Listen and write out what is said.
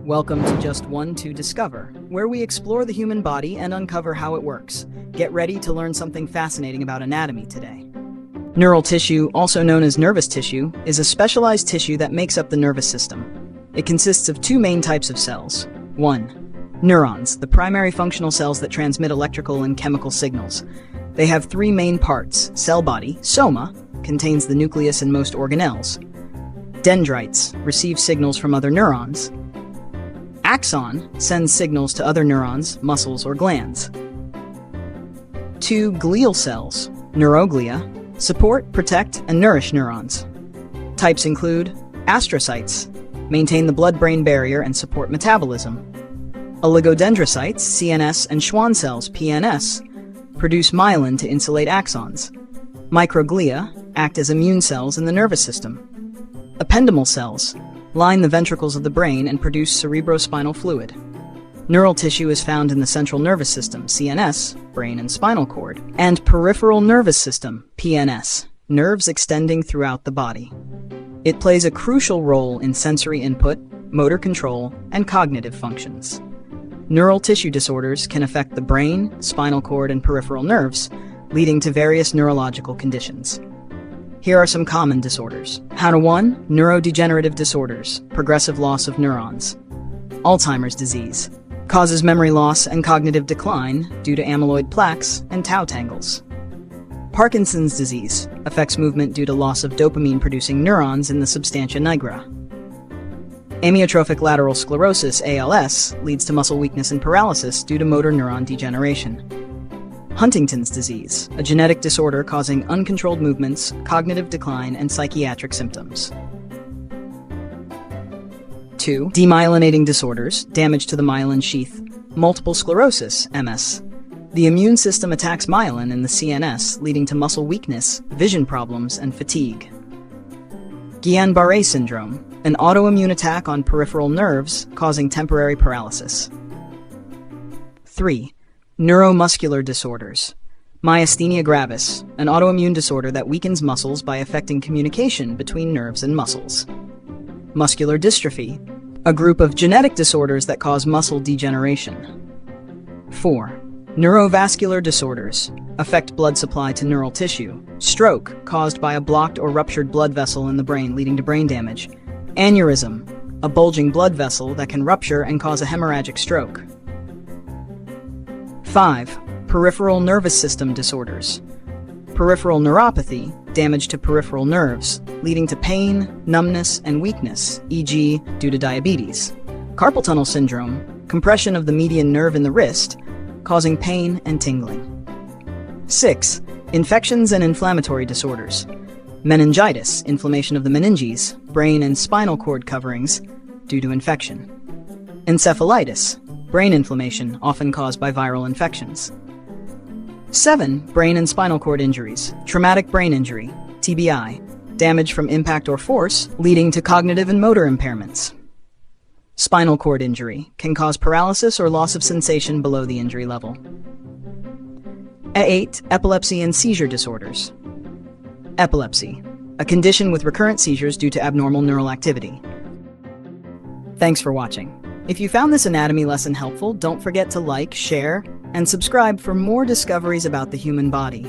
Welcome to Just One to Discover, where we explore the human body and uncover how it works. Get ready to learn something fascinating about anatomy today. Neural tissue, also known as nervous tissue, is a specialized tissue that makes up the nervous system. It consists of two main types of cells. 1. Neurons, the primary functional cells that transmit electrical and chemical signals. They have three main parts. Cell body, soma, contains the nucleus and most organelles. Dendrites receive signals from other neurons. Axon sends signals to other neurons, muscles, or glands. 2. Glial cells, neuroglia, support, protect, and nourish neurons. Types include astrocytes, maintain the blood-brain barrier and support metabolism. Oligodendrocytes, CNS, and Schwann cells, PNS, produce myelin to insulate axons. Microglia act as immune cells in the nervous system. Ependymal cells line the ventricles of the brain and produce cerebrospinal fluid. Neural tissue is found in the central nervous system, CNS, brain and spinal cord, and peripheral nervous system, PNS, nerves extending throughout the body. It plays a crucial role in sensory input, motor control, and cognitive functions. Neural tissue disorders can affect the brain, spinal cord, and peripheral nerves, leading to various neurological conditions. Here are some common disorders. 1. Neurodegenerative disorders, progressive loss of neurons. Alzheimer's disease causes memory loss and cognitive decline due to amyloid plaques and tau tangles. Parkinson's disease affects movement due to loss of dopamine-producing neurons in the substantia nigra. Amyotrophic lateral sclerosis, ALS, leads to muscle weakness and paralysis due to motor neuron degeneration. Huntington's disease, a genetic disorder causing uncontrolled movements, cognitive decline, and psychiatric symptoms. 2. Demyelinating disorders, damage to the myelin sheath. Multiple sclerosis, MS. The immune system attacks myelin in the CNS, leading to muscle weakness, vision problems, and fatigue. Guillain-Barré syndrome, an autoimmune attack on peripheral nerves, causing temporary paralysis. 3. Neuromuscular disorders. Myasthenia gravis, an autoimmune disorder that weakens muscles by affecting communication between nerves and muscles. Muscular dystrophy, a group of genetic disorders that cause muscle degeneration. 4. Neurovascular disorders, affect blood supply to neural tissue. Stroke, caused by a blocked or ruptured blood vessel in the brain leading to brain damage. Aneurysm, a bulging blood vessel that can rupture and cause a hemorrhagic stroke. 5. Peripheral nervous system disorders. Peripheral neuropathy, damage to peripheral nerves, leading to pain, numbness, and weakness, e.g., due to diabetes. Carpal tunnel syndrome, compression of the median nerve in the wrist, causing pain and tingling. 6. Infections and inflammatory disorders. Meningitis, inflammation of the meninges, brain and spinal cord coverings, due to infection. Encephalitis, brain inflammation, often caused by viral infections. 7. Brain and spinal cord injuries. Traumatic brain injury, TBI, damage from impact or force, leading to cognitive and motor impairments. Spinal cord injury can cause paralysis or loss of sensation below the injury level. 8. Epilepsy and seizure disorders. Epilepsy, a condition with recurrent seizures due to abnormal neural activity. Thanks for watching. If you found this anatomy lesson helpful, don't forget to like, share, and subscribe for more discoveries about the human body.